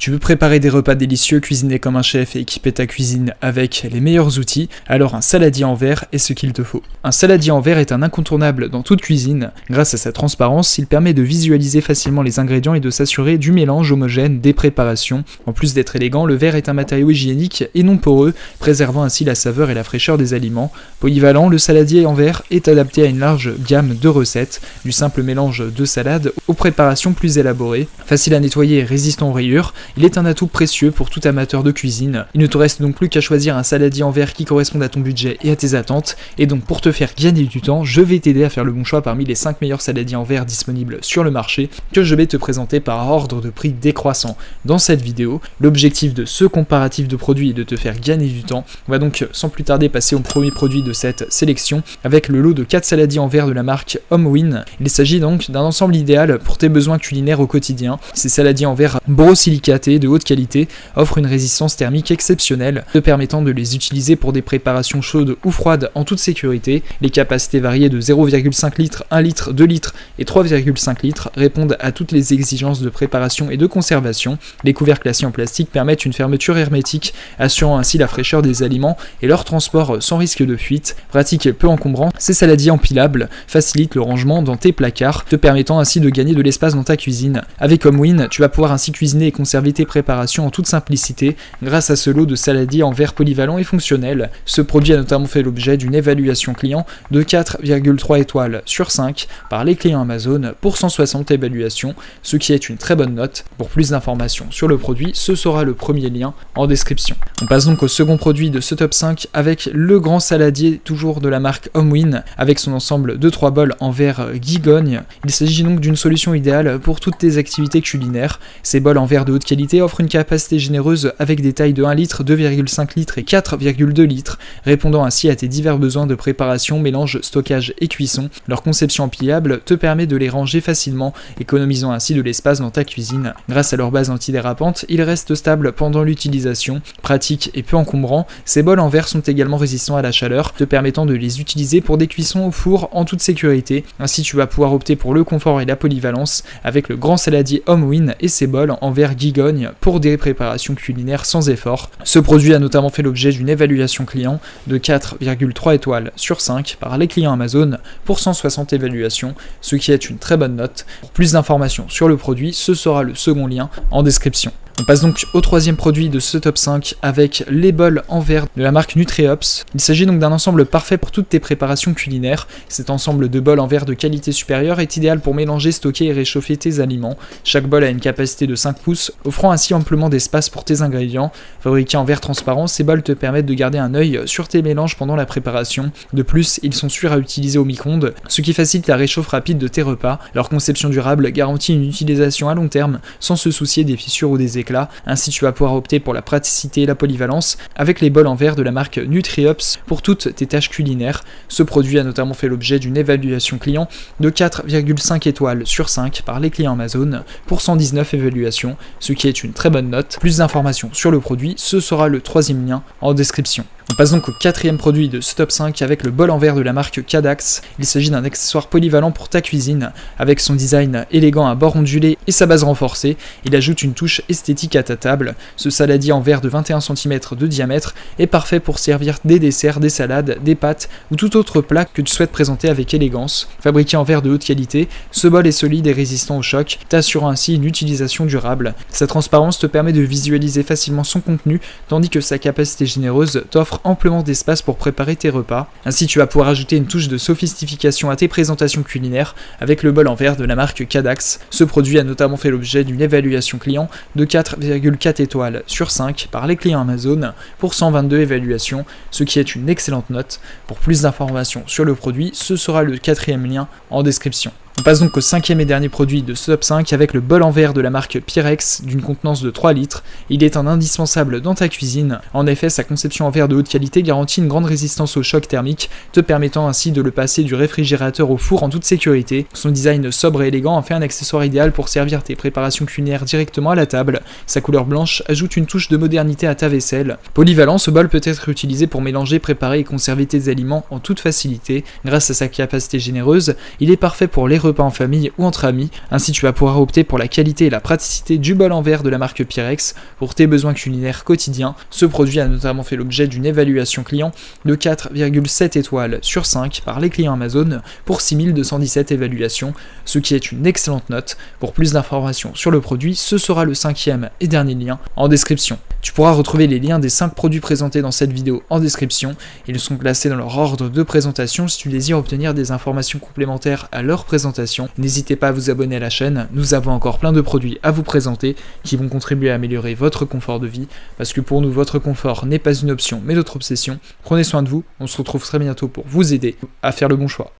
Tu veux préparer des repas délicieux, cuisiner comme un chef et équiper ta cuisine avec les meilleurs outils, alors un saladier en verre est ce qu'il te faut. Un saladier en verre est un incontournable dans toute cuisine. Grâce à sa transparence, il permet de visualiser facilement les ingrédients et de s'assurer du mélange homogène des préparations. En plus d'être élégant, le verre est un matériau hygiénique et non poreux, préservant ainsi la saveur et la fraîcheur des aliments. Polyvalent, le saladier en verre est adapté à une large gamme de recettes, du simple mélange de salade aux préparations plus élaborées. Facile à nettoyer et résistant aux rayures, il est un atout précieux pour tout amateur de cuisine. Il ne te reste donc plus qu'à choisir un saladier en verre qui corresponde à ton budget et à tes attentes. Et donc pour te faire gagner du temps, je vais t'aider à faire le bon choix parmi les 5 meilleurs saladiers en verre disponibles sur le marché que je vais te présenter par ordre de prix décroissant dans cette vidéo. L'objectif de ce comparatif de produits est de te faire gagner du temps. On va donc sans plus tarder passer au premier produit de cette sélection avec le lot de 4 saladiers en verre de la marque Homewin. Il s'agit donc d'un ensemble idéal pour tes besoins culinaires au quotidien. Ces saladiers en verre borosilicatés de haute qualité offrent une résistance thermique exceptionnelle, te permettant de les utiliser pour des préparations chaudes ou froides en toute sécurité. Les capacités variées de 0,5 litres, 1 litre, 2 litres et 3,5 litres répondent à toutes les exigences de préparation et de conservation. Les couvercles acier en plastique permettent une fermeture hermétique, assurant ainsi la fraîcheur des aliments et leur transport sans risque de fuite. Pratique et peu encombrant, ces saladiers empilables facilitent le rangement dans tes placards, te permettant ainsi de gagner de l'espace dans ta cuisine. Avec Homewin, tu vas pouvoir ainsi cuisiner et conserver tes préparations en toute simplicité grâce à ce lot de saladiers en verre polyvalent et fonctionnel. Ce produit a notamment fait l'objet d'une évaluation client de 4,3 étoiles sur 5 par les clients Amazon pour 160 évaluations, ce qui est une très bonne note. Pour plus d'informations sur le produit, ce sera le premier lien en description. On passe donc au second produit de ce top 5 avec le grand saladier toujours de la marque Homewin avec son ensemble de 3 bols en verre Gigogne. Il s'agit donc d'une solution idéale pour toutes tes activités culinaires. Ces bols en verre de haute qualité offrent une capacité généreuse avec des tailles de 1 litre, 2,5 litres et 4,2 litres, répondant ainsi à tes divers besoins de préparation, mélange, stockage et cuisson. Leur conception empilable te permet de les ranger facilement, économisant ainsi de l'espace dans ta cuisine. Grâce à leur base antidérapante, ils restent stables pendant l'utilisation. Pratiques et peu encombrants, ces bols en verre sont également résistants à la chaleur, te permettant de les utiliser pour des cuissons au four en toute sécurité. Ainsi tu vas pouvoir opter pour le confort et la polyvalence avec le grand saladier Homewin et ses bols en verre Gigogne pour des préparations culinaires sans effort. Ce produit a notamment fait l'objet d'une évaluation client de 4,3 étoiles sur 5 par les clients Amazon pour 160 évaluations, ce qui est une très bonne note. Pour plus d'informations sur le produit, ce sera le second lien en description. On passe donc au troisième produit de ce top 5 avec les bols en verre de la marque Nutriops. Il s'agit donc d'un ensemble parfait pour toutes tes préparations culinaires. Cet ensemble de bols en verre de qualité supérieure est idéal pour mélanger, stocker et réchauffer tes aliments. Chaque bol a une capacité de 5 pouces, offrant ainsi amplement d'espace pour tes ingrédients. Fabriqués en verre transparent, ces bols te permettent de garder un œil sur tes mélanges pendant la préparation. De plus, ils sont sûrs à utiliser au micro-ondes, ce qui facilite la réchauffe rapide de tes repas. Leur conception durable garantit une utilisation à long terme sans se soucier des fissures ou des éclats. Ainsi tu vas pouvoir opter pour la praticité et la polyvalence avec les bols en verre de la marque Nutriops pour toutes tes tâches culinaires. Ce produit a notamment fait l'objet d'une évaluation client de 4,5 étoiles sur 5 par les clients Amazon pour 119 évaluations, ce qui est une très bonne note. Plus d'informations sur le produit, ce sera le troisième lien en description. On passe donc au quatrième produit de ce top 5 avec le bol en verre de la marque Cadax. Il s'agit d'un accessoire polyvalent pour ta cuisine. Avec son design élégant à bord ondulé et sa base renforcée, il ajoute une touche esthétique à ta table. Ce saladier en verre de 21 cm de diamètre est parfait pour servir des desserts, des salades, des pâtes ou tout autre plat que tu souhaites présenter avec élégance. Fabriqué en verre de haute qualité, ce bol est solide et résistant au choc, t'assurant ainsi une utilisation durable. Sa transparence te permet de visualiser facilement son contenu, tandis que sa capacité généreuse t'offre amplement d'espace pour préparer tes repas. Ainsi tu vas pouvoir ajouter une touche de sophistication à tes présentations culinaires avec le bol en verre de la marque Cadax. Ce produit a notamment fait l'objet d'une évaluation client de 4,4 étoiles sur 5 par les clients Amazon pour 122 évaluations, ce qui est une excellente note. Pour plus d'informations sur le produit, ce sera le quatrième lien en description. On passe donc au cinquième et dernier produit de ce top 5 avec le bol en verre de la marque Pyrex d'une contenance de 3 litres. Il est un indispensable dans ta cuisine. En effet, sa conception en verre de haute qualité garantit une grande résistance au choc thermique, te permettant ainsi de le passer du réfrigérateur au four en toute sécurité. Son design sobre et élégant en fait un accessoire idéal pour servir tes préparations culinaires directement à la table. Sa couleur blanche ajoute une touche de modernité à ta vaisselle. Polyvalent, ce bol peut être utilisé pour mélanger, préparer et conserver tes aliments en toute facilité. Grâce à sa capacité généreuse, il est parfait pour les repas en famille ou entre amis. Ainsi tu vas pouvoir opter pour la qualité et la praticité du bol en verre de la marque Pyrex pour tes besoins culinaires quotidiens. Ce produit a notamment fait l'objet d'une évaluation client de 4,7 étoiles sur 5 par les clients Amazon pour 6217 évaluations, ce qui est une excellente note. Pour plus d'informations sur le produit, ce sera le 5e et dernier lien en description. Tu pourras retrouver les liens des 5 produits présentés dans cette vidéo en description. Ils sont classés dans leur ordre de présentation si tu désires obtenir des informations complémentaires à leur présentation. N'hésitez pas à vous abonner à la chaîne, nous avons encore plein de produits à vous présenter qui vont contribuer à améliorer votre confort de vie, parce que pour nous, votre confort n'est pas une option mais notre obsession. Prenez soin de vous, on se retrouve très bientôt pour vous aider à faire le bon choix.